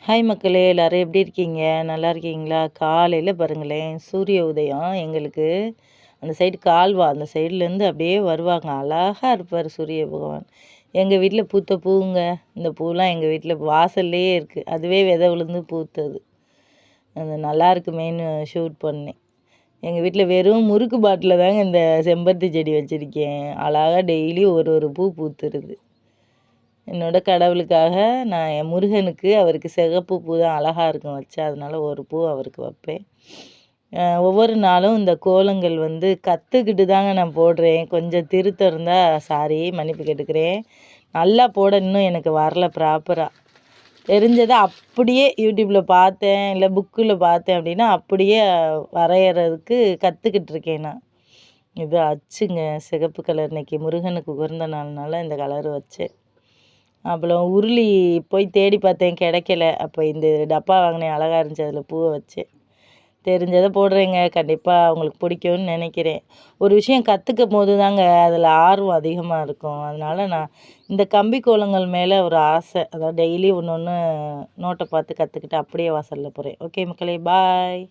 Hi மக்களே, எல்லாரும் எப்படி இருக்கீங்க? நல்லா இருக்கீங்களா? காலையில் பாருங்களேன், சூரிய உதயம் எங்களுக்கு அந்த சைடு கால்வா, அந்த சைட்லேருந்து அப்படியே வருவாங்க. அழகா இருப்பார் சூரிய பகவான். எங்கள் வீட்டில் பூத்த பூங்க. இந்த பூலாம் எங்கள் வீட்டில் வாசல்லையே இருக்குது. அதுவே விதை விழுந்து பூத்தது. அது நல்லா இருக்குமேன்னு ஷூட் பண்ணேன். எங்கள் வீட்டில் வெறும் முறுக்கு பாட்டில் தாங்க இந்த செம்பருத்தி செடி வச்சுருக்கேன். அழகாக டெய்லி ஒரு ஒரு பூ பூத்துருது. என்னோட கடவுளுக்காக நான் என் முருகனுக்கு அவருக்கு சிகப்பு பூ தான் அழகாக இருக்கும் வச்சா, அதனால ஒரு பூ அவருக்கு வைப்பேன். ஒவ்வொரு நாளும் இந்த கோலங்கள் வந்து கற்றுக்கிட்டு தாங்க நான் போடுறேன். கொஞ்சம் திருத்தம் இருந்தால் சாரி, மன்னிப்பு கேட்டுக்கிறேன். நல்லா போட இன்னும் எனக்கு வரல ப்ராப்பராக. தெரிஞ்சதை அப்படியே யூடியூப்பில் பார்த்தேன், இல்லை புக்கில் பார்த்தேன் அப்படின்னா அப்படியே வரைகிறதுக்கு கற்றுக்கிட்டு இருக்கேன் நான். இது அச்சுங்க, சிகப்பு கலர். இன்னைக்கு முருகனுக்கு உகந்த நாள்னால இந்த கலர் வச்சேன். அப்புறம் உருளி போய் தேடி பார்த்தேன், கிடைக்கல. அப்போ இந்த டப்பா வாங்கினேன், அழகாக இருந்துச்சு, அதில் பூவை வச்சேன். தெரிஞ்சதை போடுறேங்க, கண்டிப்பாக அவங்களுக்கு பிடிக்கும்னு நினைக்கிறேன். ஒரு விஷயம் கற்றுக்கும் போது தாங்க அதில் ஆர்வம் அதிகமாக இருக்கும். அதனால் நான் இந்த கம்பி கோலங்கள் மேலே ஒரு ஆசை. அதாவது டெய்லி ஒன்று ஒன்று நோட்டை பார்த்து கற்றுக்கிட்டு அப்படியே வாசலில் போகிறேன். ஓகே மக்களே, பாய்.